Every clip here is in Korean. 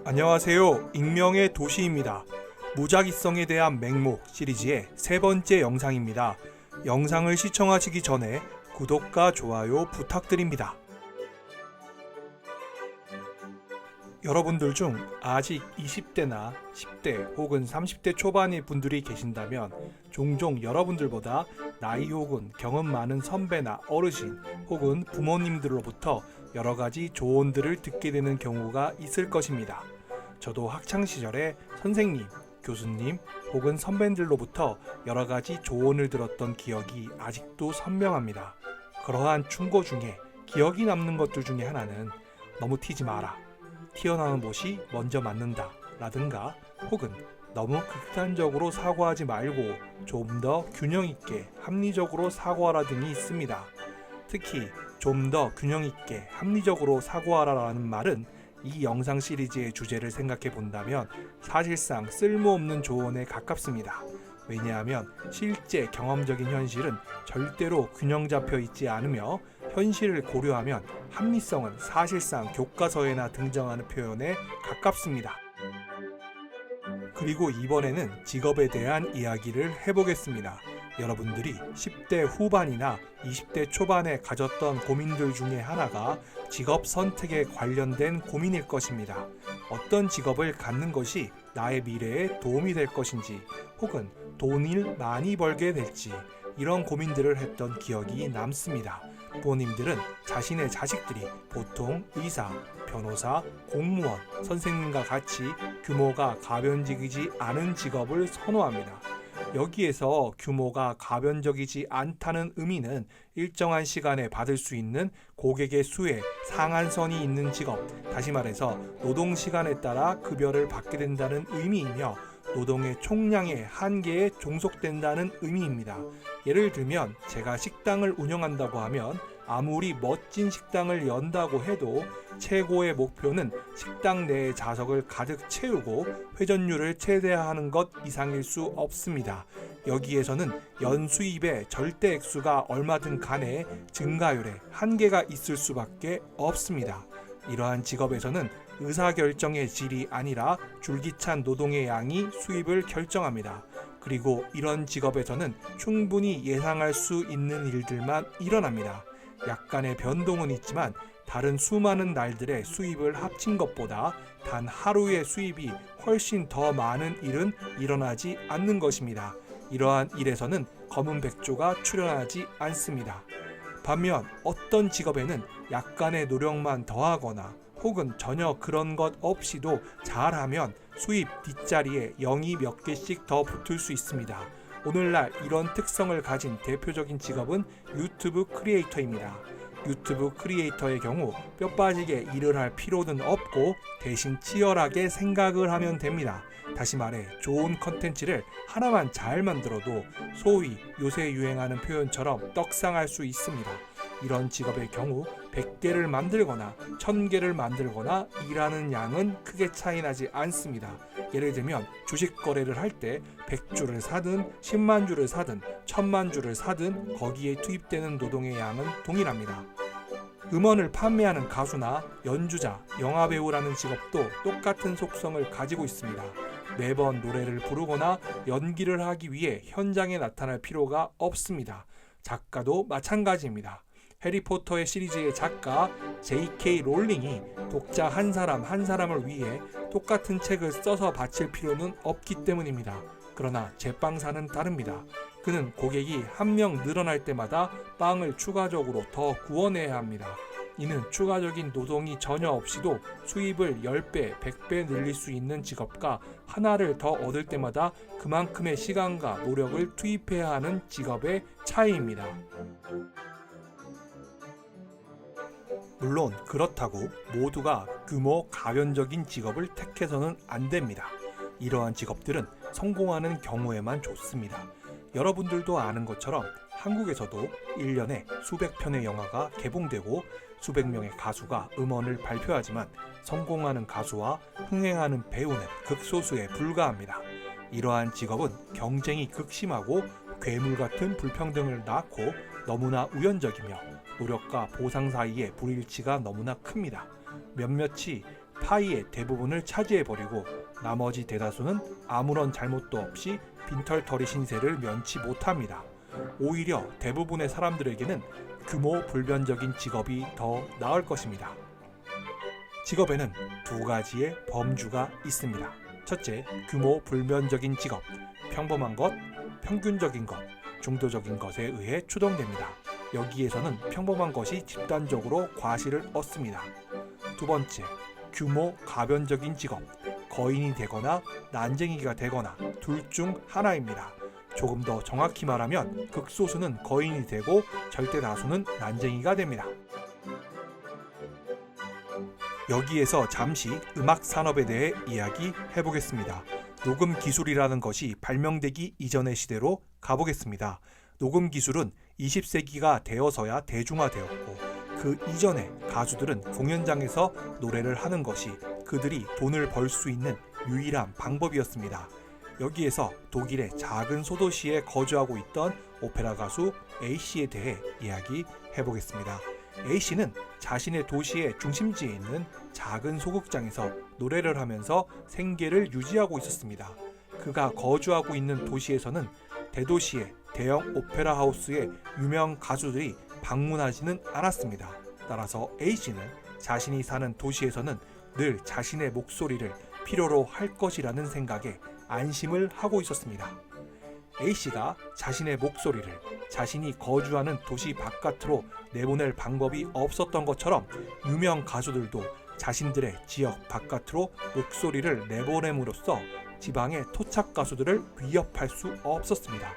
안녕하세요. 익명의 도시입니다. 무작위성에 대한 맹목 시리즈의 세 번째 영상입니다. 영상을 시청하시기 전에 구독과 좋아요 부탁드립니다. 여러분들 중 아직 20대나 10대 혹은 30대 초반의 분들이 계신다면 종종 여러분들보다 나이 혹은 경험 많은 선배나 어르신 혹은 부모님들로부터 여러가지 조언들을 듣게 되는 경우가 있을 것입니다. 저도 학창시절에 선생님, 교수님 혹은 선배들로부터 여러가지 조언을 들었던 기억이 아직도 선명합니다. 그러한 충고 중에 기억이 남는 것들 중에 하나는 너무 튀지 마라, 튀어나온 못이 먼저 맞는다 라든가 혹은 너무 극단적으로 사고하지 말고 좀 더 균형 있게 합리적으로 사고하라 등이 있습니다. 특히 좀 더 균형 있게 합리적으로 사고하라 라는 말은 이 영상 시리즈의 주제를 생각해 본다면 사실상 쓸모없는 조언에 가깝습니다. 왜냐하면 실제 경험적인 현실은 절대로 균형 잡혀 있지 않으며 현실을 고려하면 합리성은 사실상 교과서에나 등장하는 표현에 가깝습니다. 그리고 이번에는 직업에 대한 이야기를 해보겠습니다. 여러분들이 10대 후반이나 20대 초반에 가졌던 고민들 중에 하나가 직업 선택에 관련된 고민일 것입니다. 어떤 직업을 갖는 것이 나의 미래에 도움이 될 것인지 혹은 돈을 많이 벌게 될지 이런 고민들을 했던 기억이 남습니다. 부모님들은 자신의 자식들이 보통 의사, 변호사, 공무원, 선생님과 같이 규모가 가변적이지 않은 직업을 선호합니다. 여기에서 규모가 가변적이지 않다는 의미는 일정한 시간에 받을 수 있는 고객의 수에 상한선이 있는 직업, 다시 말해서 노동시간에 따라 급여를 받게 된다는 의미이며 노동의 총량의 한계에 종속된다는 의미입니다. 예를 들면 제가 식당을 운영한다고 하면 아무리 멋진 식당을 연다고 해도 최고의 목표는 식당 내의 좌석을 가득 채우고 회전율을 최대화하는 것 이상일 수 없습니다. 여기에서는 연수입의 절대 액수가 얼마든 간에 증가율에 한계가 있을 수밖에 없습니다. 이러한 직업에서는 의사결정의 질이 아니라 줄기찬 노동의 양이 수입을 결정합니다. 그리고 이런 직업에서는 충분히 예상할 수 있는 일들만 일어납니다. 약간의 변동은 있지만 다른 수많은 날들의 수입을 합친 것보다 단 하루의 수입이 훨씬 더 많은 일은 일어나지 않는 것입니다. 이러한 일에서는 검은 백조가 출현하지 않습니다. 반면 어떤 직업에는 약간의 노력만 더하거나 혹은 전혀 그런 것 없이도 잘하면 수입 뒷자리에 0이 몇 개씩 더 붙을 수 있습니다. 오늘날 이런 특성을 가진 대표적인 직업은 유튜브 크리에이터입니다. 유튜브 크리에이터의 경우 뼈 빠지게 일을 할 필요는 없고 대신 치열하게 생각을 하면 됩니다. 다시 말해 좋은 컨텐츠를 하나만 잘 만들어도 소위 요새 유행하는 표현처럼 떡상할 수 있습니다. 이런 직업의 경우 100개를 만들거나 1000개를 만들거나 일하는 양은 크게 차이나지 않습니다. 예를 들면 주식 거래를 할 때 100주를 사든 10만 주를 사든 1000만 주를 사든 거기에 투입되는 노동의 양은 동일합니다. 음원을 판매하는 가수나 연주자, 영화배우라는 직업도 똑같은 속성을 가지고 있습니다. 매번 노래를 부르거나 연기를 하기 위해 현장에 나타날 필요가 없습니다. 작가도 마찬가지입니다. 해리포터의 시리즈의 작가 J.K. 롤링이 독자 한 사람 한 사람을 위해 똑같은 책을 써서 바칠 필요는 없기 때문입니다. 그러나 제빵사는 다릅니다. 그는 고객이 한 명 늘어날 때마다 빵을 추가적으로 더 구워내야 합니다. 이는 추가적인 노동이 전혀 없이도 수입을 10배, 100배 늘릴 수 있는 직업과 하나를 더 얻을 때마다 그만큼의 시간과 노력을 투입해야 하는 직업의 차이입니다. 물론 그렇다고 모두가 규모 가변적인 직업을 택해서는 안 됩니다. 이러한 직업들은 성공하는 경우에만 좋습니다. 여러분들도 아는 것처럼 한국에서도 1년에 수백 편의 영화가 개봉되고 수백 명의 가수가 음원을 발표하지만 성공하는 가수와 흥행하는 배우는 극소수에 불과합니다. 이러한 직업은 경쟁이 극심하고 괴물 같은 불평등을 낳고 너무나 우연적이며 노력과 보상 사이의 불일치가 너무나 큽니다. 몇몇이 파이의 대부분을 차지해버리고 나머지 대다수는 아무런 잘못도 없이 빈털터리 신세를 면치 못합니다. 오히려 대부분의 사람들에게는 규모 불변적인 직업이 더 나을 것입니다. 직업에는 두 가지의 범주가 있습니다. 첫째, 규모 불변적인 직업, 평범한 것, 평균적인 것, 중도적인 것에 의해 추동됩니다. 여기에서는 평범한 것이 집단적으로 과실을 얻습니다. 두 번째, 규모 가변적인 직업, 거인이 되거나 난쟁이가 되거나 둘 중 하나입니다. 조금 더 정확히 말하면 극소수는 거인이 되고 절대 다수는 난쟁이가 됩니다. 여기에서 잠시 음악 산업에 대해 이야기해 보겠습니다. 녹음 기술이라는 것이 발명되기 이전의 시대로 가보겠습니다. 녹음 기술은 20세기가 되어서야 대중화되었고 그 이전에 가수들은 공연장에서 노래를 하는 것이 그들이 돈을 벌 수 있는 유일한 방법이었습니다. 여기에서 독일의 작은 소도시에 거주하고 있던 오페라 가수 A씨에 대해 이야기해 보겠습니다. A씨는 자신의 도시의 중심지에 있는 작은 소극장에서 노래를 하면서 생계를 유지하고 있었습니다. 그가 거주하고 있는 도시에서는 대도시의 대형 오페라 하우스에 유명 가수들이 방문하지는 않았습니다. 따라서 A씨는 자신이 사는 도시에서는 늘 자신의 목소리를 필요로 할 것이라는 생각에 안심을 하고 있었습니다. A씨가 자신의 목소리를 자신이 거주하는 도시 바깥으로 내보낼 방법이 없었던 것처럼 유명 가수들도 자신들의 지역 바깥으로 목소리를 내보냄으로써 지방의 토착 가수들을 위협할 수 없었습니다.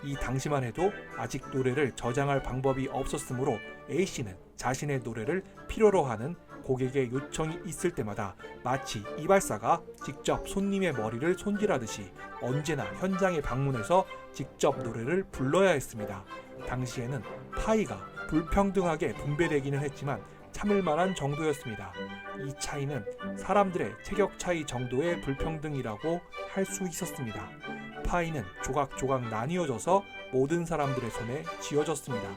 이 당시만 해도 아직 노래를 저장할 방법이 없었으므로 A씨는 자신의 노래를 필요로 하는 고객의 요청이 있을 때마다 마치 이발사가 직접 손님의 머리를 손질하듯이 언제나 현장에 방문해서 직접 노래를 불러야 했습니다. 당시에는 파이가 불평등하게 분배되기는 했지만 참을 만한 정도였습니다. 이 차이는 사람들의 체격 차이 정도의 불평등이라고 할 수 있었습니다. 파이는 조각조각 나뉘어져서 모든 사람들의 손에 쥐어졌습니다.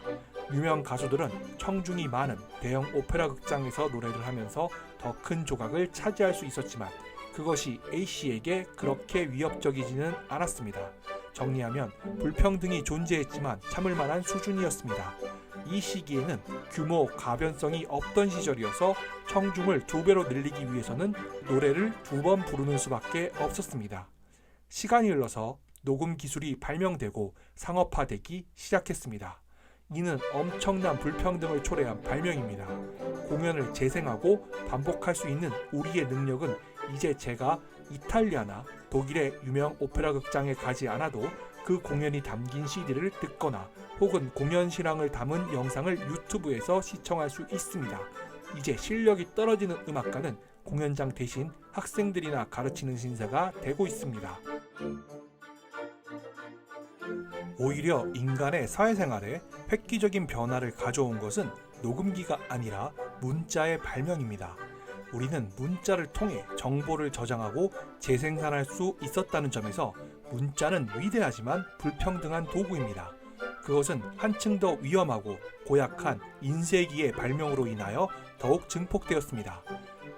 유명 가수들은 청중이 많은 대형 오페라 극장에서 노래를 하면서 더 큰 조각을 차지할 수 있었지만 그것이 A씨에게 그렇게 위협적이지는 않았습니다. 정리하면 불평등이 존재했지만 참을 만한 수준이었습니다. 이 시기에는 규모 가변성이 없던 시절이어서 청중을 2배로 늘리기 위해서는 노래를 2번 부르는 수밖에 없었습니다. 시간이 흘러서 녹음 기술이 발명되고 상업화되기 시작했습니다. 이는 엄청난 불평등을 초래한 발명입니다. 공연을 재생하고 반복할 수 있는 우리의 능력은 이제 제가 이탈리아나 독일의 유명 오페라 극장에 가지 않아도 그 공연이 담긴 CD를 듣거나 혹은 공연 실황을 담은 영상을 유튜브에서 시청할 수 있습니다. 이제 실력이 떨어지는 음악가는 공연장 대신 학생들이나 가르치는 신세가 되고 있습니다. 오히려 인간의 사회생활에 획기적인 변화를 가져온 것은 녹음기가 아니라 문자의 발명입니다. 우리는 문자를 통해 정보를 저장하고 재생산할 수 있었다는 점에서 문자는 위대하지만 불평등한 도구입니다. 그것은 한층 더 위험하고 고약한 인쇄기의 발명으로 인하여 더욱 증폭되었습니다.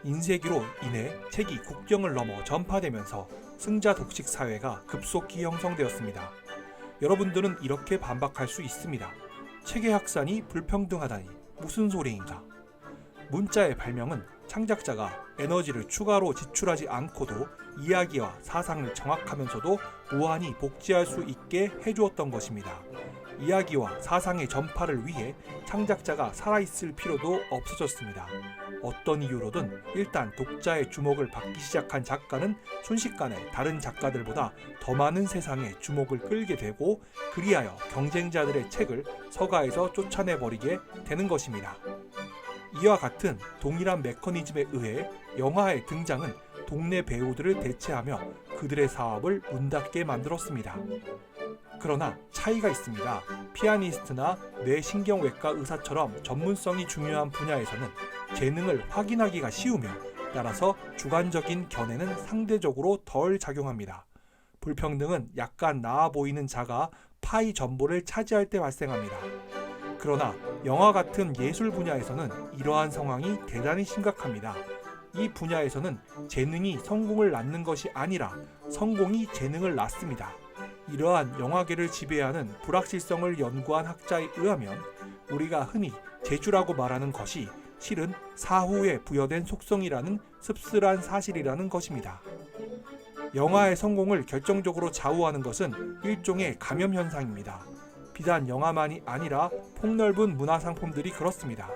인쇄기로 인해 책이 국경을 넘어 전파되면서 승자 독식 사회가 급속히 형성되었습니다. 여러분들은 이렇게 반박할 수 있습니다. 책의 확산이 불평등하다니 무슨 소리인가? 문자의 발명은 창작자가 에너지를 추가로 지출하지 않고도 이야기와 사상을 정확하면서도 무한히 복제할 수 있게 해주었던 것입니다. 이야기와 사상의 전파를 위해 창작자가 살아있을 필요도 없어졌습니다. 어떤 이유로든 일단 독자의 주목을 받기 시작한 작가는 순식간에 다른 작가들보다 더 많은 세상의 주목을 끌게 되고 그리하여 경쟁자들의 책을 서가에서 쫓아내버리게 되는 것입니다. 이와 같은 동일한 메커니즘에 의해 영화의 등장은 동네 배우들을 대체하며 그들의 사업을 문닫게 만들었습니다. 그러나 차이가 있습니다. 피아니스트나 뇌신경외과 의사처럼 전문성이 중요한 분야에서는 재능을 확인하기가 쉬우며 따라서 주관적인 견해는 상대적으로 덜 작용합니다. 불평등은 약간 나아 보이는 자가 파이 전보를 차지할 때 발생합니다. 그러나 영화 같은 예술 분야에서는 이러한 상황이 대단히 심각합니다. 이 분야에서는 재능이 성공을 낳는 것이 아니라 성공이 재능을 낳습니다. 이러한 영화계를 지배하는 불확실성을 연구한 학자에 의하면 우리가 흔히 재주라고 말하는 것이 실은 사후에 부여된 속성이라는 씁쓸한 사실이라는 것입니다. 영화의 성공을 결정적으로 좌우하는 것은 일종의 감염 현상입니다. 비단 영화만이 아니라 폭넓은 문화 상품들이 그렇습니다.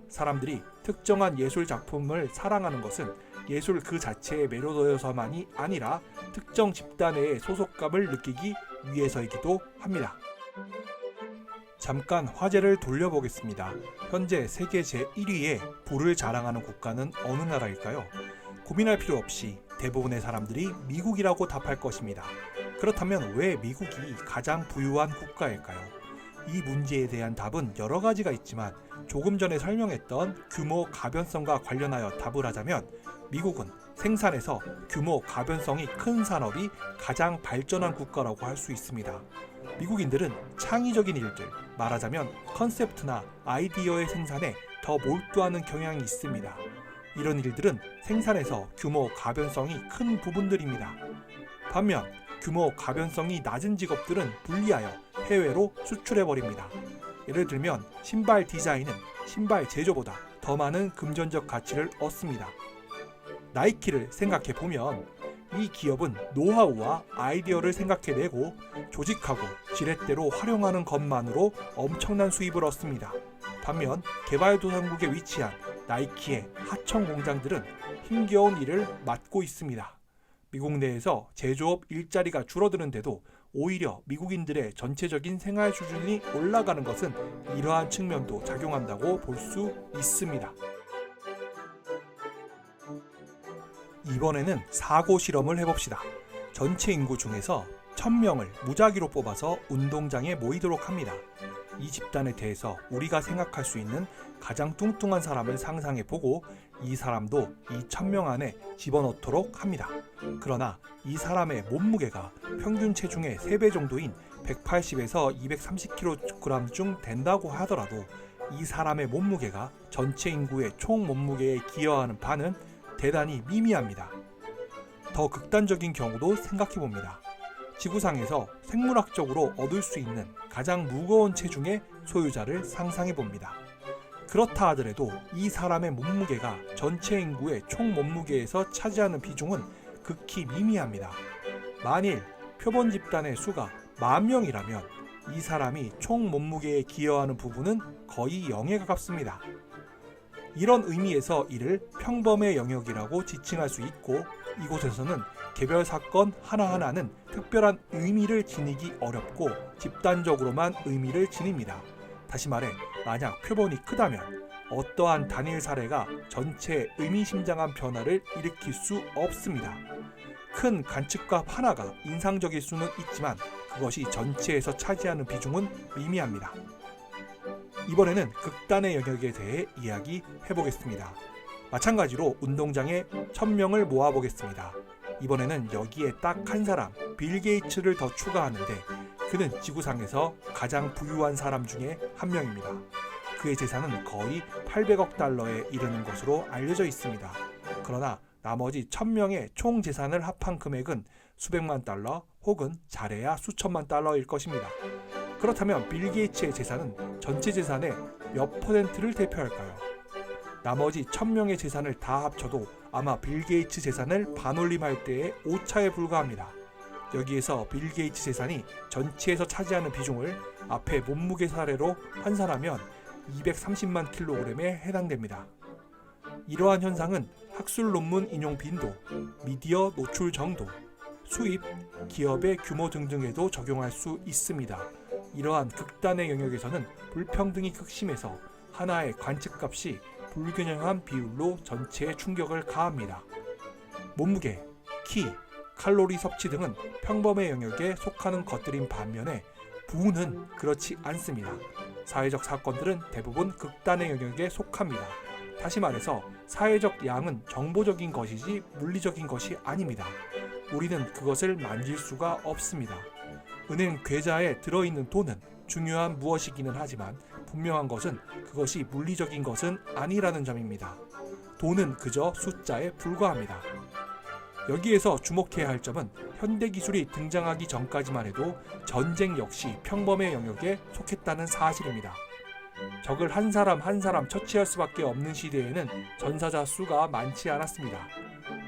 사람들이 특정한 예술 작품을 사랑하는 것은 예술 그 자체에 매료되어서만이 아니라 특정 집단의 소속감을 느끼기 위해서이기도 합니다. 잠깐 화제를 돌려보겠습니다. 현재 세계 제1위의 부를 자랑하는 국가는 어느 나라일까요? 고민할 필요 없이 대부분의 사람들이 미국이라고 답할 것입니다. 그렇다면 왜 미국이 가장 부유한 국가일까요? 이 문제에 대한 답은 여러 가지가 있지만 조금 전에 설명했던 규모 가변성과 관련하여 답을 하자면 미국은 생산에서 규모 가변성이 큰 산업이 가장 발전한 국가라고 할 수 있습니다. 미국인들은 창의적인 일들, 말하자면 컨셉트나 아이디어의 생산에 더 몰두하는 경향이 있습니다. 이런 일들은 생산에서 규모 가변성이 큰 부분들입니다. 반면 규모 가변성이 낮은 직업들은 분리하여 해외로 수출해버립니다. 예를 들면 신발 디자인은 신발 제조보다 더 많은 금전적 가치를 얻습니다. 나이키를 생각해보면 이 기업은 노하우와 아이디어를 생각해내고 조직하고 지렛대로 활용하는 것만으로 엄청난 수입을 얻습니다. 반면 개발도상국에 위치한 나이키의 하청 공장들은 힘겨운 일을 맡고 있습니다. 미국 내에서 제조업 일자리가 줄어드는데도 오히려 미국인들의 전체적인 생활 수준이 올라가는 것은 이러한 측면도 작용한다고 볼 수 있습니다. 이번에는 사고 실험을 해봅시다. 전체 인구 중에서 1000명을 무작위로 뽑아서 운동장에 모이도록 합니다. 이 집단에 대해서 우리가 생각할 수 있는 가장 뚱뚱한 사람을 상상해보고 이 사람도 이 1000명 안에 집어넣도록 합니다. 그러나 이 사람의 몸무게가 평균 체중의 3배 정도인 180에서 230kg쯤 된다고 하더라도 이 사람의 몸무게가 전체 인구의 총 몸무게에 기여하는 바는 대단히 미미합니다. 더 극단적인 경우도 생각해봅니다. 지구상에서 생물학적으로 얻을 수 있는 가장 무거운 체중의 소유자를 상상해봅니다. 그렇다 하더라도 이 사람의 몸무게가 전체 인구의 총 몸무게에서 차지하는 비중은 극히 미미합니다. 만일 표본 집단의 수가 10,000명이라면 이 사람이 총 몸무게에 기여하는 부분은 거의 0에 가깝습니다. 이런 의미에서 이를 평범의 영역이라고 지칭할 수 있고 이곳에서는 개별 사건 하나하나는 특별한 의미를 지니기 어렵고 집단적으로만 의미를 지닙니다. 다시 말해 만약 표본이 크다면 어떠한 단일 사례가 전체에 의미심장한 변화를 일으킬 수 없습니다. 큰 관측값 하나가 인상적일 수는 있지만 그것이 전체에서 차지하는 비중은 미미합니다. 이번에는 극단의 영역에 대해 이야기해보겠습니다. 마찬가지로 운동장에 1000명을 모아보겠습니다. 이번에는 여기에 딱 한 사람, 빌 게이츠를 더 추가하는데 그는 지구상에서 가장 부유한 사람 중에 한 명입니다. 그의 재산은 거의 800억 달러에 이르는 것으로 알려져 있습니다. 그러나 나머지 1000명의 총 재산을 합한 금액은 수백만 달러 혹은 잘해야 수천만 달러일 것입니다. 그렇다면 빌 게이츠의 재산은 전체 재산의 몇 %를 대표할까요? 나머지 1000명의 재산을 다 합쳐도 아마 빌 게이츠 재산을 반올림할 때의 오차에 불과합니다. 여기에서 빌 게이츠 재산이 전체에서 차지하는 비중을 앞에 몸무게 사례로 환산하면 230만 kg에 해당됩니다. 이러한 현상은 학술 논문 인용 빈도, 미디어 노출 정도, 수입, 기업의 규모 등등에도 적용할 수 있습니다. 이러한 극단의 영역에서는 불평등이 극심해서 하나의 관측값이 불균형한 비율로 전체에 충격을 가합니다. 몸무게, 키, 칼로리 섭취 등은 평범의 영역에 속하는 것들인 반면에 부는 그렇지 않습니다. 사회적 사건들은 대부분 극단의 영역에 속합니다. 다시 말해서 사회적 양은 정보적인 것이지 물리적인 것이 아닙니다. 우리는 그것을 만질 수가 없습니다. 은행 계좌에 들어있는 돈은 중요한 무엇이기는 하지만 분명한 것은 그것이 물리적인 것은 아니라는 점입니다. 돈은 그저 숫자에 불과합니다. 여기에서 주목해야 할 점은 현대기술이 등장하기 전까지만 해도 전쟁 역시 평범의 영역에 속했다는 사실입니다. 적을 한 사람 한 사람 처치할 수밖에 없는 시대에는 전사자 수가 많지 않았습니다.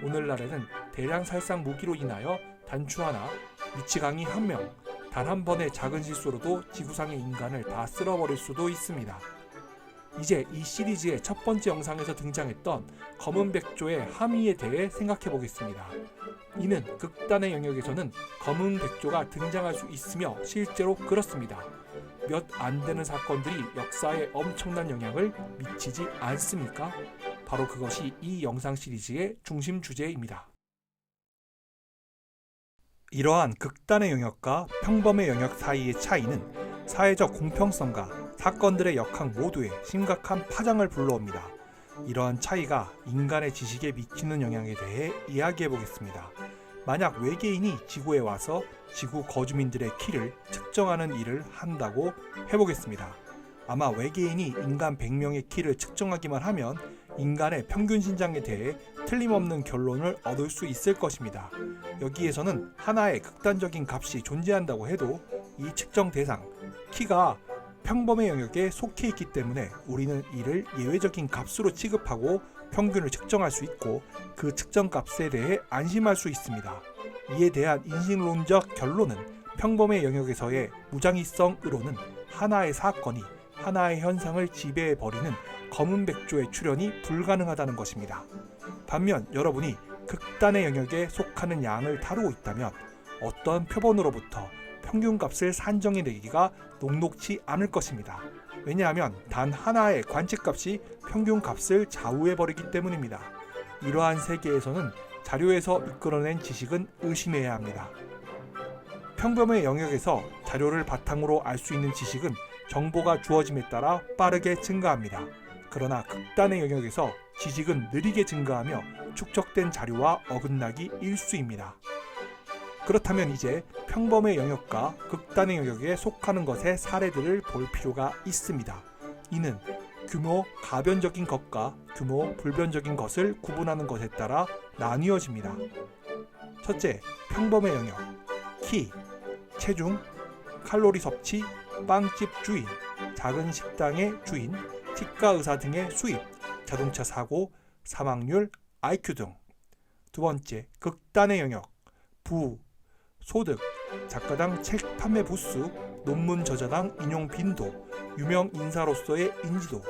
오늘날에는 대량 살상 무기로 인하여 단추 하나, 미치광이 한 명, 단 한 번의 작은 실수로도 지구상의 인간을 다 쓸어버릴 수도 있습니다. 이제 이 시리즈의 첫 번째 영상에서 등장했던 검은 백조의 함의에 대해 생각해 보겠습니다. 이는 극단의 영역에서는 검은 백조가 등장할 수 있으며 실제로 그렇습니다. 몇 안 되는 사건들이 역사에 엄청난 영향을 미치지 않습니까? 바로 그것이 이 영상 시리즈의 중심 주제입니다. 이러한 극단의 영역과 평범의 영역 사이의 차이는 사회적 공평성과 사건들의 역학 모두에 심각한 파장을 불러옵니다. 이러한 차이가 인간의 지식에 미치는 영향에 대해 이야기해 보겠습니다. 만약 외계인이 지구에 와서 지구 거주민들의 키를 측정하는 일을 한다고 해보겠습니다. 아마 외계인이 인간 100명의 키를 측정하기만 하면 인간의 평균 신장에 대해 틀림없는 결론을 얻을 수 있을 것입니다. 여기에서는 하나의 극단적인 값이 존재한다고 해도 이 측정 대상, 키가 평범의 영역에 속해 있기 때문에 우리는 이를 예외적인 값으로 취급하고 평균을 측정할 수 있고 그 측정값에 대해 안심할 수 있습니다. 이에 대한 인식론적 결론은 평범의 영역에서의 무장의성으로는 하나의 사건이 하나의 현상을 지배해버리는 검은 백조의 출현이 불가능하다는 것입니다. 반면 여러분이 극단의 영역에 속하는 양을 다루고 있다면 어떤 표본으로부터 평균값을 산정해내기가 녹록지 않을 것입니다. 왜냐하면 단 하나의 관측값이 평균값을 좌우해버리기 때문입니다. 이러한 세계에서는 자료에서 이끌어낸 지식은 의심해야 합니다. 평범의 영역에서 자료를 바탕으로 알 수 있는 지식은 정보가 주어짐에 따라 빠르게 증가합니다. 그러나 극단의 영역에서 지식은 느리게 증가하며 축적된 자료와 어긋나기 일쑤입니다. 그렇다면 이제 평범의 영역과 극단의 영역에 속하는 것의 사례들을 볼 필요가 있습니다. 이는 규모 가변적인 것과 규모 불변적인 것을 구분하는 것에 따라 나뉘어집니다. 첫째, 평범의 영역. 키, 체중, 칼로리 섭취, 빵집 주인, 작은 식당의 주인, 치과 의사 등의 수입, 자동차 사고, 사망률, IQ 등. 두 번째, 극단의 영역. 부, 소득, 작가당 책 판매 부수, 논문 저자당 인용 빈도, 유명 인사로서의 인지도,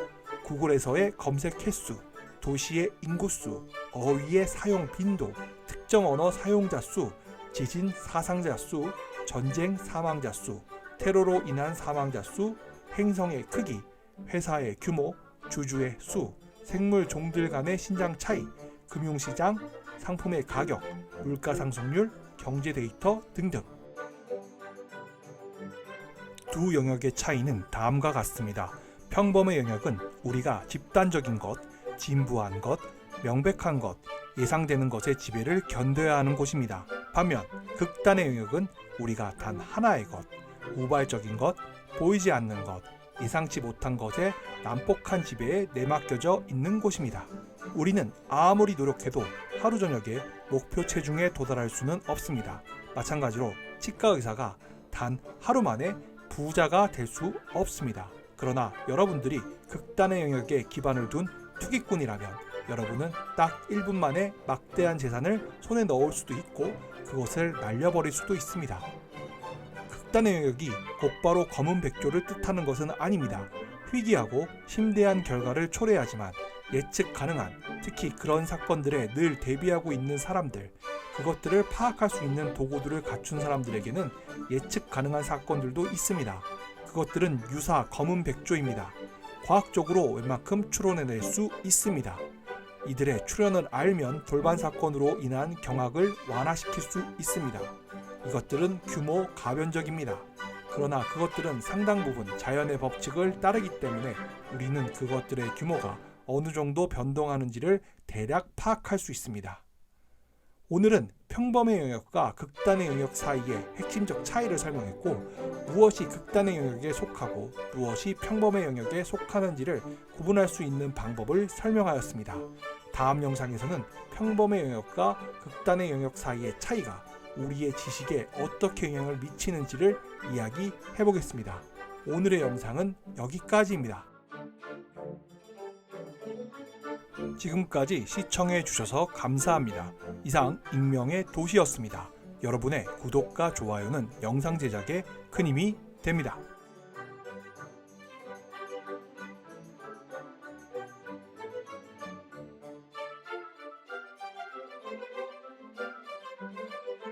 구글에서의 검색 횟수, 도시의 인구수, 어휘의 사용 빈도, 특정 언어 사용자 수, 지진 사상자 수, 전쟁 사망자 수, 테러로 인한 사망자 수, 행성의 크기, 회사의 규모, 주주의 수, 생물 종들 간의 신장 차이, 금융시장, 상품의 가격, 물가 상승률, 경제 데이터 등등. 두 영역의 차이는 다음과 같습니다. 평범의 영역은 우리가 집단적인 것, 진부한 것, 명백한 것, 예상되는 것의 지배를 견뎌야 하는 곳입니다. 반면 극단의 영역은 우리가 단 하나의 것, 우발적인 것, 보이지 않는 것, 예상치 못한 것에 난폭한 지배에 내맡겨져 있는 곳입니다. 우리는 아무리 노력해도 하루 저녁에 목표 체중에 도달할 수는 없습니다. 마찬가지로 치과 의사가 단 하루 만에 부자가 될 수 없습니다. 그러나 여러분들이 극단의 영역에 기반을 둔 투기꾼이라면 여러분은 딱 1분 만에 막대한 재산을 손에 넣을 수도 있고 그것을 날려버릴 수도 있습니다. 극단의 영역이 곧바로 검은 백조를 뜻하는 것은 아닙니다. 희귀하고 심대한 결과를 초래하지만 예측 가능한, 특히 그런 사건들에 늘 대비하고 있는 사람들, 그것들을 파악할 수 있는 도구들을 갖춘 사람들에게는 예측 가능한 사건들도 있습니다. 그것들은 유사 검은 백조입니다. 과학적으로 웬만큼 추론해낼 수 있습니다. 이들의 출현을 알면 돌발 사건으로 인한 경악을 완화시킬 수 있습니다. 이것들은 규모 가변적입니다. 그러나 그것들은 상당 부분 자연의 법칙을 따르기 때문에 우리는 그것들의 규모가 어느 정도 변동하는지를 대략 파악할 수 있습니다. 오늘은 평범의 영역과 극단의 영역 사이의 핵심적 차이를 설명했고, 무엇이 극단의 영역에 속하고 무엇이 평범의 영역에 속하는지를 구분할 수 있는 방법을 설명하였습니다. 다음 영상에서는 평범의 영역과 극단의 영역 사이의 차이가 우리의 지식에 어떻게 영향을 미치는지를 이야기해 보겠습니다. 오늘의 영상은 여기까지입니다. 지금까지 시청해 주셔서 감사합니다. 이상 익명의 도시였습니다. 여러분의 구독과 좋아요는 영상 제작에 큰 힘이 됩니다.